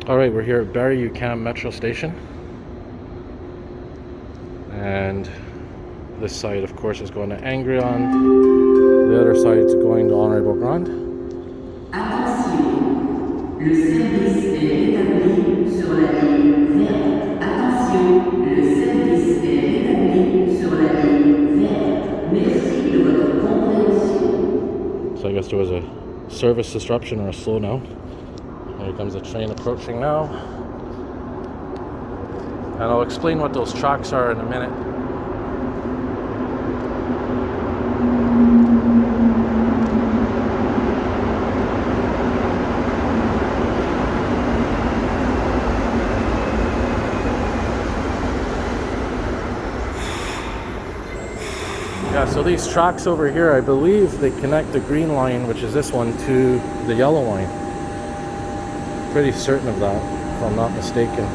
Alright, we're here at Berri-UQAM Metro Station. And this side, of course, is going to Angrignon. The other side is going to Honorable Grand. Attention, le service est rétabli sur la ligne verte. Attention, le service est rétabli sur la ligne verte. Merci de votre compréhension. So I guess there was a service disruption or a slowdown. Here comes the train approaching now. And I'll explain what those tracks are in a minute. Yeah, so these tracks over here, I believe they connect the green line, which is this one, to the yellow line. Pretty certain of that, if I'm not mistaken.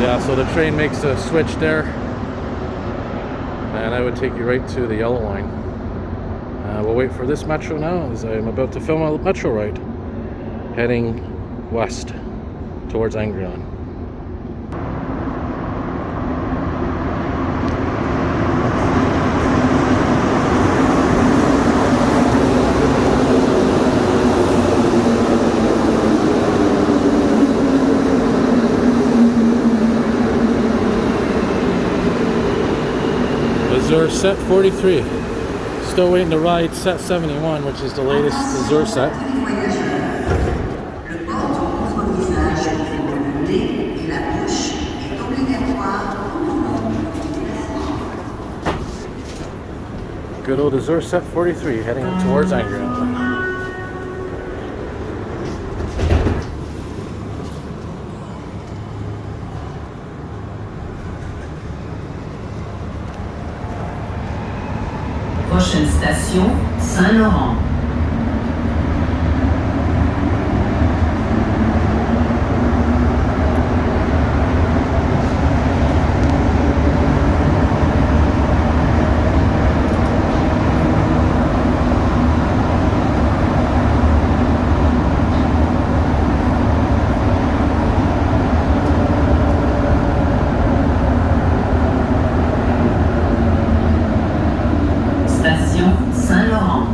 Yeah, so the train makes a switch there, and I would take you right to the yellow line. We'll wait for this metro now, as I'm about to film a metro ride heading west towards Angrignon. AZUR set 43. Still waiting to ride set 71, which is the latest AZUR set. Good old AZUR set 43 heading towards Angrignon. Prochaine station, Saint-Laurent. Saint-Laurent.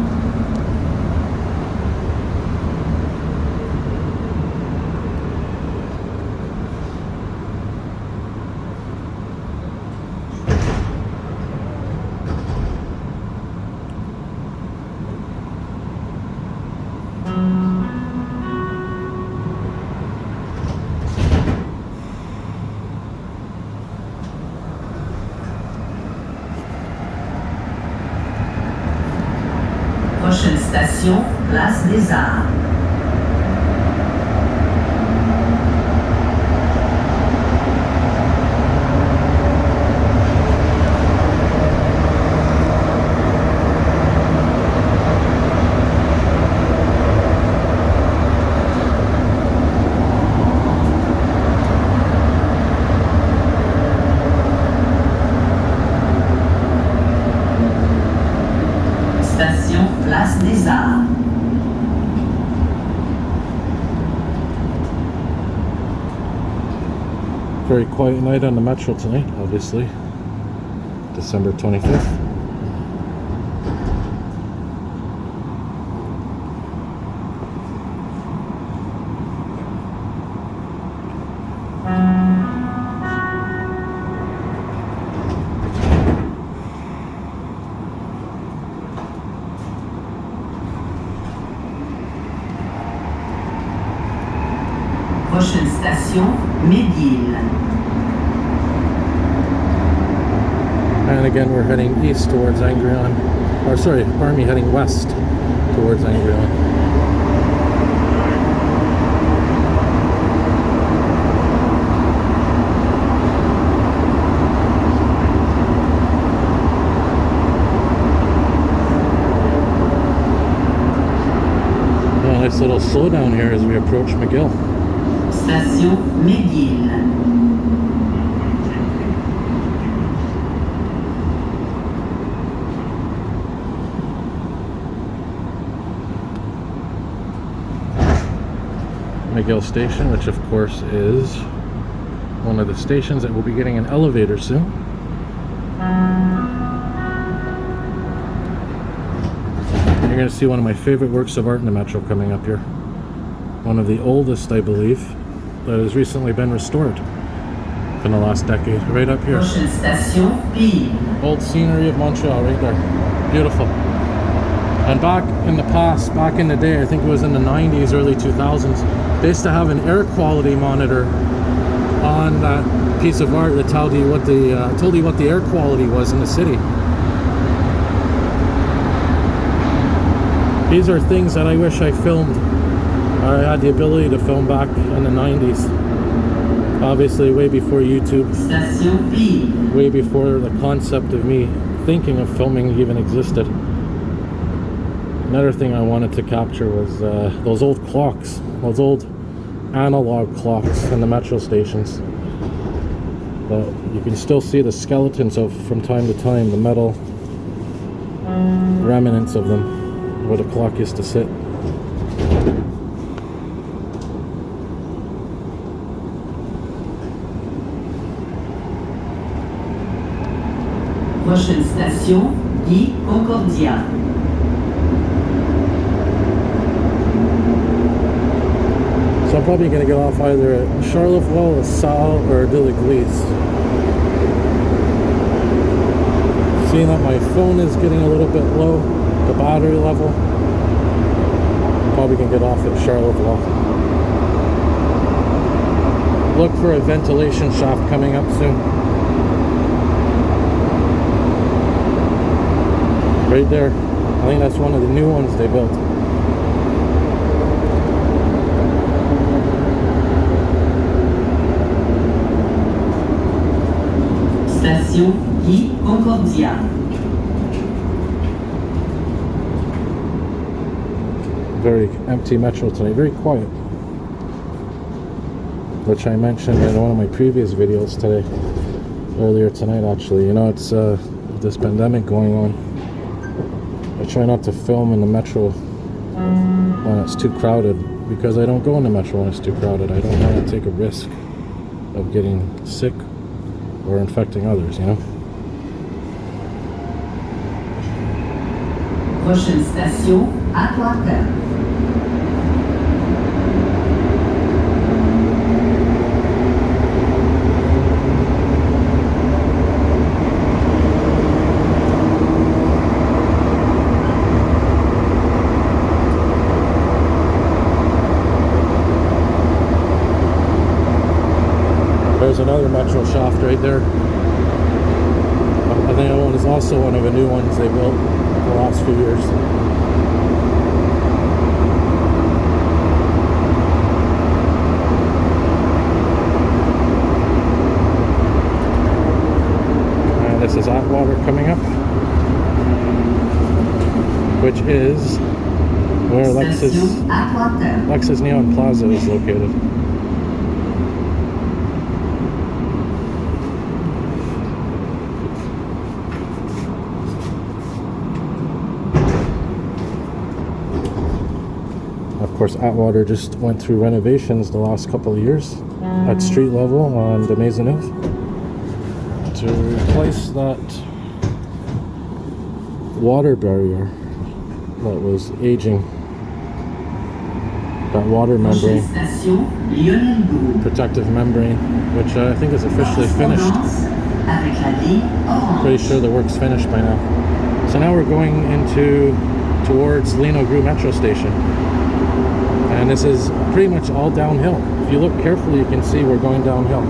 Prochaine station, place des Arts. Station, place des Arts. Very quiet night on the metro tonight, obviously. December 25th. Prochaine station, McGill. And again, we're heading east towards Angrignon. Or sorry, pardon me, heading west towards Angrignon. Nice little slowdown here as we approach McGill. Station McGill. McGill Station, which of course is one of the stations that will be getting an elevator soon. You're going to see one of my favorite works of art in the Metro coming up here. One of the oldest, I believe, that has recently been restored in the last decade. Right up here. Prochaine station, Peel. Old scenery of Montreal right there. Beautiful. And back in the past, back in the day, I think it was in the 90s, early 2000s, they used to have an air quality monitor on that piece of art that told you what the air quality was in the city. These are things that I wish I filmed, or I had the ability to film back in the 90s. Obviously way before YouTube, Station Peel. way before the concept of me thinking of filming even existed. Another thing I wanted to capture was those old clocks, those old analog clocks in the metro stations. But you can still see the skeletons of, from time to time, the metal remnants of them, where the clock used to sit. Prochaine station, Guy-Concordia. So I'm probably going to get off either at Charlevoix, LaSalle, or de l'Église. Seeing that my phone is getting a little bit low, the battery level, probably going to get off at Charlevoix. Look for a ventilation shaft coming up soon. Right there. I think that's one of the new ones they built. Station Guy-Concordia. Very empty metro tonight, very quiet. Which I mentioned in one of my previous videos today, earlier tonight actually. You know, it's this pandemic going on. I try not to film in the metro when it's too crowded, because I don't go in the metro when it's too crowded. I don't want to take a risk of getting sick or infecting others, you know? Prochaine station, Atwater. There's another metro shaft right there. I think that one is also one of the new ones they built in the last few years. And this is Atwater coming up, which is where Lexus Neon Plaza is located. Of course, Atwater just went through renovations the last couple of years at street level on the Maisonneuve to replace that water barrier that was aging, that water membrane, protective membrane, which I think is officially finished. Pretty sure the work's finished by now. So now we're going towards Lionel-Groulx Metro Station. And this is pretty much all downhill. If you look carefully, you can see we're going downhill.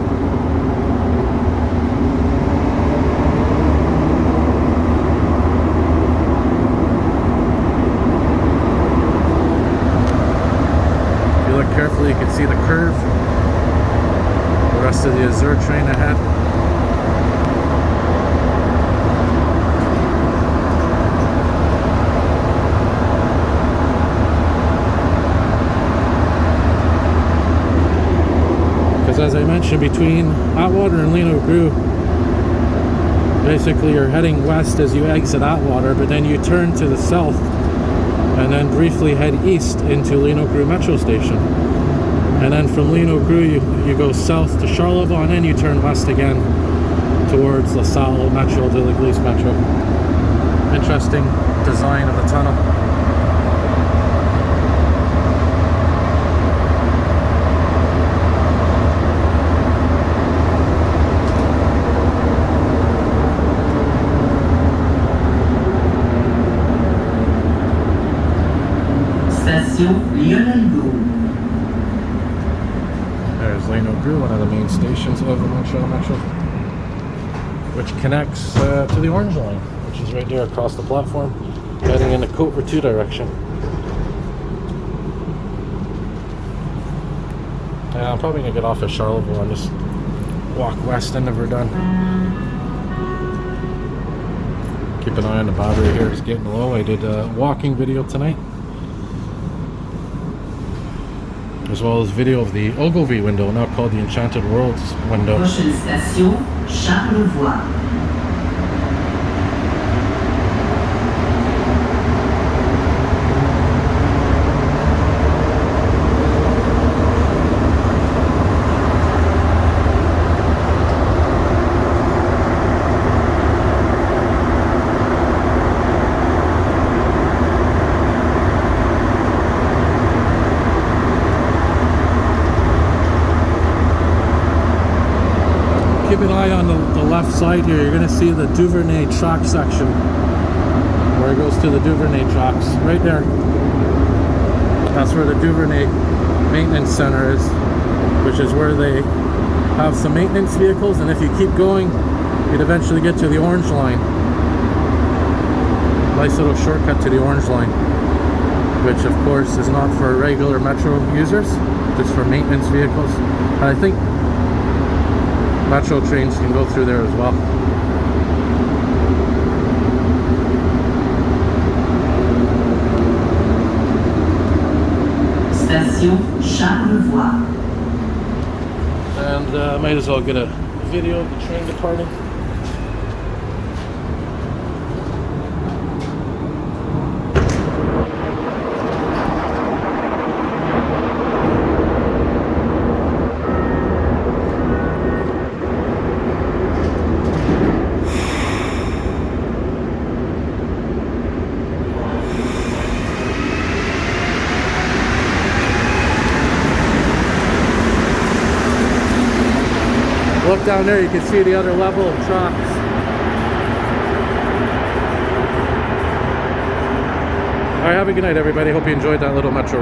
If you look carefully, you can see the curve. The rest of the AZUR train ahead. intersection between Atwater and Lionel-Groulx. Basically, you're heading west as you exit Atwater, but then you turn to the south and then briefly head east into Lionel-Groulx Metro Station. And then from Lionel-Groulx, you go south to Charlevoix, and then you turn west again towards La Salle Metro, de l'Église Metro. Interesting design of the tunnel. Station Lionel-Groulx. There's Lionel-Groulx, one of the main stations of the Montreal Metro, which connects to the Orange Line, which is right there across the platform, heading in the Côte-Vertu direction. And I'm probably going to get off at Charlevoix and just walk west into Verdun. Keep an eye on the battery here, it's getting low. I did a walking video tonight, as well as video of the Ogilvy window, now called the Enchanted Worlds window. Prochaine station, Charlevoix. Keep an eye on the left side here. You're going to see the Duvernay track section, where it goes to the Duvernay tracks. Right there. That's where the Duvernay Maintenance Center is, which is where they have some maintenance vehicles. And if you keep going, you'd eventually get to the Orange Line. Nice little shortcut to the Orange Line, which of course is not for regular Metro users, just for maintenance vehicles. And I think Metro trains can go through there as well. Station Charlevoix. And might as well get a video of the train departing. Look down there, you can see the other level of tracks. Alright, have a good night everybody. Hope you enjoyed that little Metro ride.